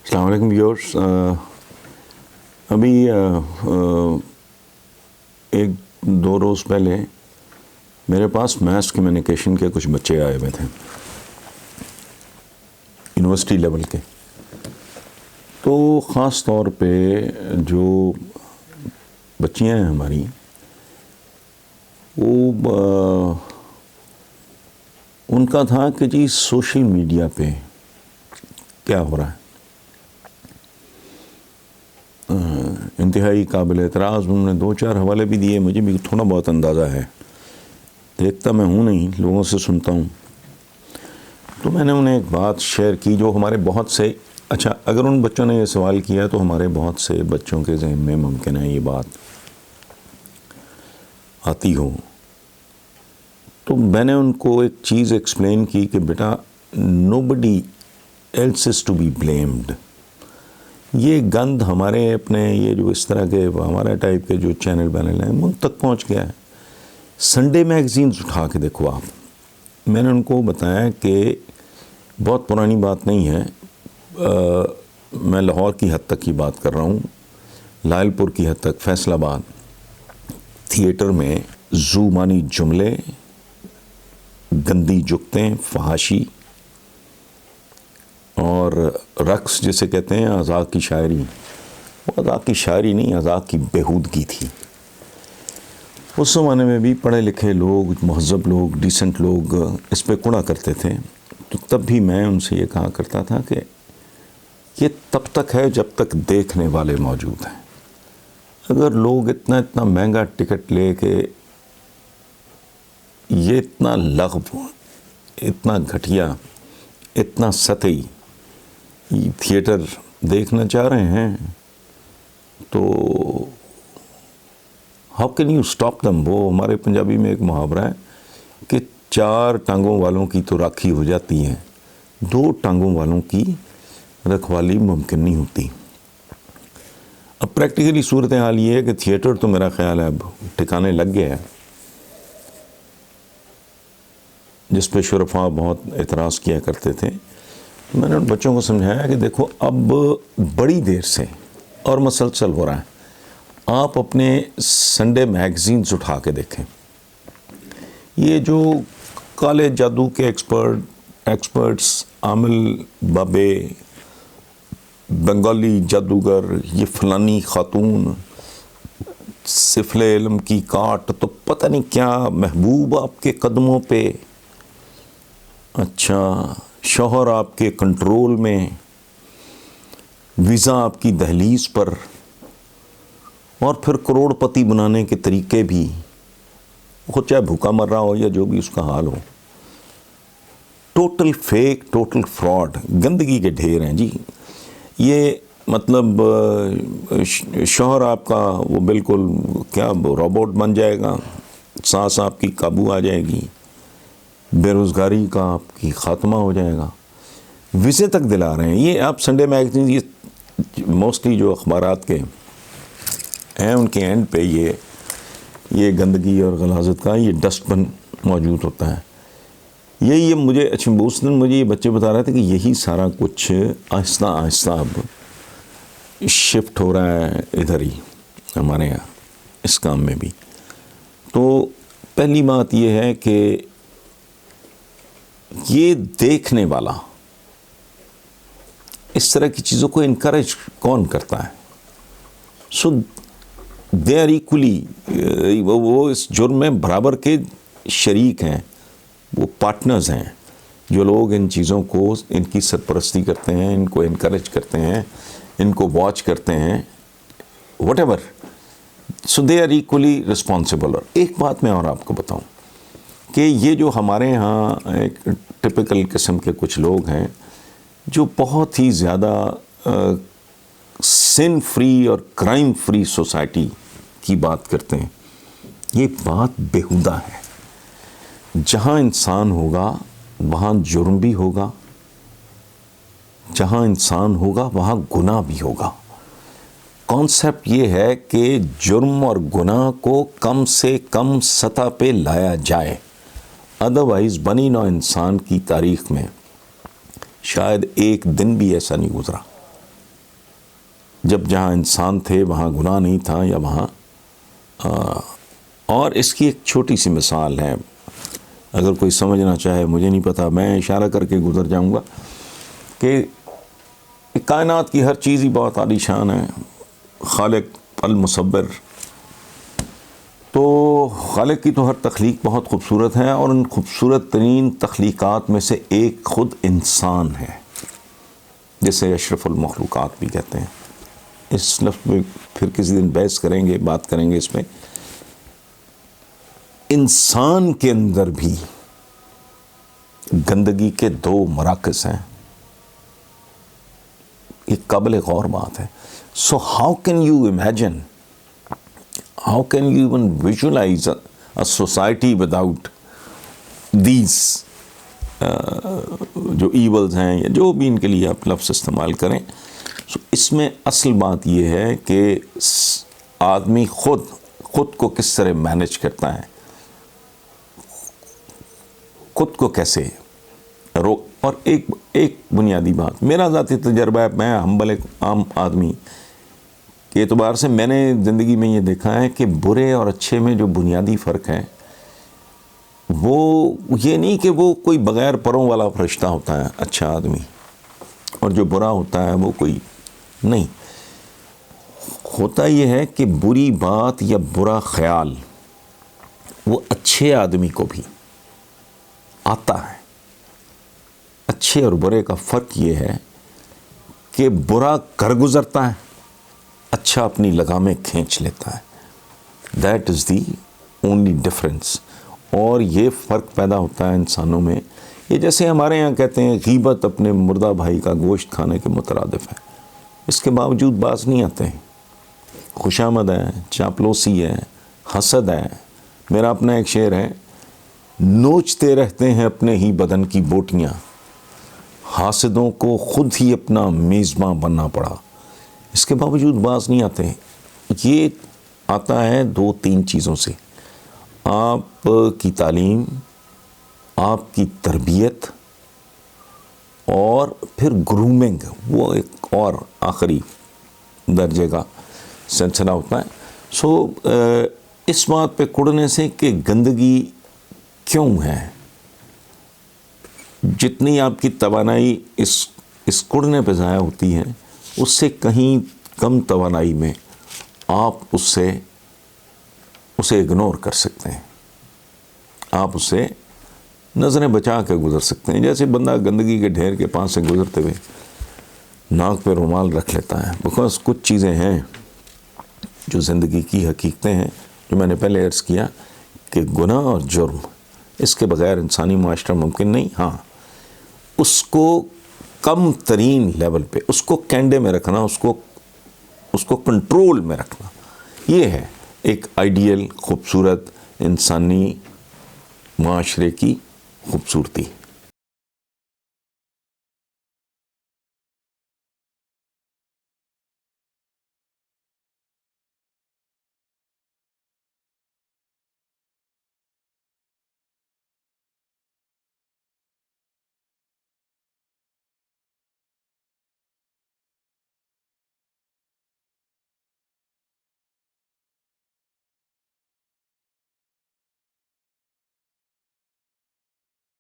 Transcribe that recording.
السلام علیکم ویورس. ابھی ایک دو روز پہلے میرے پاس میس کمیونیکیشن کے کچھ بچے آئے ہوئے تھے یونیورسٹی لیول کے. تو خاص طور پہ جو بچیاں ہیں ہماری وہ ان کا تھا کہ جی سوشل میڈیا پہ کیا ہو رہا ہے. انتہائی قابل اعتراض. انہوں نے دو چار حوالے بھی دیے. مجھے بھی تھوڑا بہت اندازہ ہے, دیکھتا میں ہوں نہیں, لوگوں سے سنتا ہوں. تو میں نے انہیں ایک بات شیئر کی جو ہمارے بہت سے, اچھا اگر ان بچوں نے یہ سوال کیا تو ہمارے بہت سے بچوں کے ذہن میں ممکن ہے یہ بات آتی ہو. تو میں نے ان کو ایک چیز ایکسپلین کی کہ بیٹا nobody else is to be blamed. یہ گند ہمارے اپنے یہ جو اس طرح کے ہمارے ٹائپ کے جو چینل بینل ہیں ان تک پہنچ گیا ہے. سنڈے میگزینز اٹھا کے دیکھو آپ. میں نے ان کو بتایا کہ بہت پرانی بات نہیں ہے, میں لاہور کی حد تک کی بات کر رہا ہوں, لائل پور کی حد تک, فیصل آباد تھیٹر میں زوبانی جملے, گندی جگتیں, فحاشی اور رقص جسے کہتے ہیں اذاع کی شاعری. وہ اذاع کی شاعری نہیں, اذاع کی بےہودگی تھی. اس زمانے میں بھی پڑھے لکھے لوگ, مہذب لوگ, ڈیسنٹ لوگ اس پہ کوڑا کرتے تھے. تو تب بھی میں ان سے یہ کہا کرتا تھا کہ یہ تب تک ہے جب تک دیکھنے والے موجود ہیں. اگر لوگ اتنا مہنگا ٹکٹ لے کے یہ اتنا لغو, اتنا گھٹیا, اتنا سطحی تھیٹر دیکھنا چاہ رہے ہیں تو how can you stop them. وہ ہمارے پنجابی میں ایک محاورہ ہے کہ چار ٹانگوں والوں کی تو راکھی ہو جاتی ہے, دو ٹانگوں والوں کی رکھوالی ممکن نہیں ہوتی. اب پریکٹیکلی صورتحال یہ ہے کہ تھیٹر تو میرا خیال ہے اب ٹھکانے لگ گیا ہے, جس پہ شرفاء بہت اعتراض کیا کرتے تھے. میں نے ان بچوں کو سمجھایا کہ دیکھو اب بڑی دیر سے اور مسلسل ہو رہا ہے. آپ اپنے سنڈے میگزینز اٹھا کے دیکھیں. یہ جو کالے جادو کے ایکسپرٹس, عامل بابے, بنگالی جادوگر, یہ فلانی خاتون, سفل علم کی کاٹ, تو پتہ نہیں کیا, محبوب آپ کے قدموں پہ, اچھا شوہر آپ کے کنٹرول میں, ویزا آپ کی دہلیز پر, اور پھر کروڑ پتی بنانے کے طریقے بھی, خود چاہے بھوکا مر رہا ہو یا جو بھی اس کا حال ہو. ٹوٹل فیک, ٹوٹل فراڈ, گندگی کے ڈھیر ہیں جی. یہ مطلب شوہر آپ کا وہ بالکل کیا روبوٹ بن جائے گا, سانس آپ کی قابو آ جائے گی, بے روزگاری کا آپ کی خاتمہ ہو جائے گا, ویزے تک دلا رہے ہیں. یہ آپ سنڈے میگزین, یہ موسٹلی جو اخبارات کے ہیں ان کے اینڈ پہ یہ گندگی اور غلاظت کا یہ ڈسٹ بن موجود ہوتا ہے. یہ مجھے اچھا اس دن مجھے یہ بچے بتا رہے تھے کہ یہی سارا کچھ آہستہ آہستہ اب شفٹ ہو رہا ہے ادھر ہی ہمارے یہاں اس کام میں بھی. تو پہلی بات یہ ہے کہ یہ دیکھنے والا اس طرح کی چیزوں کو انکریج کون کرتا ہے. سو دے آر ایکولی, وہ اس جرم میں برابر کے شریک ہیں, وہ پارٹنرز ہیں. جو لوگ ان چیزوں کو, ان کی سرپرستی کرتے ہیں, ان کو انکریج کرتے ہیں, ان کو واچ کرتے ہیں, whatever, so they are equally responsible. اور ایک بات میں اور آپ کو بتاؤں کہ یہ جو ہمارے ہاں ایک ٹپیکل قسم کے کچھ لوگ ہیں جو بہت ہی زیادہ سن فری اور کرائم فری سوسائٹی کی بات کرتے ہیں, یہ بات بیہودہ ہے. جہاں انسان ہوگا وہاں جرم بھی ہوگا, جہاں انسان ہوگا وہاں گناہ بھی ہوگا. کانسیپٹ یہ ہے کہ جرم اور گناہ کو کم سے کم سطح پہ لایا جائے. ادروائز بنی نوع انسان کی تاریخ میں شاید ایک دن بھی ایسا نہیں گزرا جب جہاں انسان تھے وہاں گناہ نہیں تھا یا وہاں اور اس کی ایک چھوٹی سی مثال ہے، اگر کوئی سمجھنا چاہے، مجھے نہیں پتہ، میں اشارہ کر کے گزر جاؤں گا کہ کائنات کی ہر چیز ہی بہت عالی شان ہے. خالق المصور، تو خالق کی تو ہر تخلیق بہت خوبصورت ہے، اور ان خوبصورت ترین تخلیقات میں سے ایک خود انسان ہے، جسے اشرف المخلوقات بھی کہتے ہیں. اس لفظ میں پھر کسی دن بحث کریں گے، بات کریں گے اس میں. انسان کے اندر بھی گندگی کے 2 مراکز ہیں، یہ قابل غور بات ہے. So how can you imagine, how can you even visualise a society without these جو ایولز ہیں یا جو بھی ان کے لیے آپ لفظ استعمال کریں. سو اس میں اصل بات یہ ہے کہ آدمی خود کو کس طرح مینیج کرتا ہے، خود کو کیسے اور ایک بنیادی بات، میرا ذاتی تجربہ ہے، میں ہمبل ایک عام آدمی کے اعتبار سے میں نے زندگی میں یہ دیکھا ہے کہ برے اور اچھے میں جو بنیادی فرق ہے وہ یہ نہیں کہ وہ کوئی بغیر پروں والا فرشتہ ہوتا ہے اچھا آدمی، اور جو برا ہوتا ہے وہ کوئی نہیں. ہوتا یہ ہے کہ بری بات یا برا خیال وہ اچھے آدمی کو بھی آتا ہے. اچھے اور برے کا فرق یہ ہے کہ برا کر گزرتا ہے، اچھا اپنی لگامیں کھینچ لیتا ہے. That is the only difference. اور یہ فرق پیدا ہوتا ہے انسانوں میں، یہ جیسے ہمارے یہاں کہتے ہیں غیبت اپنے مردہ بھائی کا گوشت کھانے کے مترادف ہے، اس کے باوجود باز نہیں آتے ہیں. خوشامد ہے، چاپلوسی ہے، حسد ہے. میرا اپنا ایک شعر ہے، نوچتے رہتے ہیں اپنے ہی بدن کی بوٹیاں، حاسدوں کو خود ہی اپنا میزباں بننا پڑا، اس کے باوجود باز نہیں آتے. یہ آتا ہے 2-3 چیزوں سے، آپ کی تعلیم، آپ کی تربیت، اور پھر گرومنگ، وہ ایک اور آخری درجے کا سلسلہ ہوتا ہے. سو اس بات پہ کڑنے سے کہ گندگی کیوں ہے، جتنی آپ کی توانائی اس کڑنے پہ ضائع ہوتی ہے، اس سے کہیں کم توانائی میں آپ اسے اگنور کر سکتے ہیں، آپ اسے نظریں بچا کے گزر سکتے ہیں. جیسے بندہ گندگی کے ڈھیر کے پاس سے گزرتے ہوئے ناک پہ رومال رکھ لیتا ہے. بیکاز کچھ چیزیں ہیں جو زندگی کی حقیقتیں ہیں، جو میں نے پہلے عرض کیا کہ گناہ اور جرم، اس کے بغیر انسانی معاشرہ ممکن نہیں. ہاں، اس کو کم ترین لیول پہ، اس کو کینڈے میں رکھنا، اس کو کنٹرول میں رکھنا، یہ ہے ایک آئیڈیل خوبصورت انسانی معاشرے کی خوبصورتی.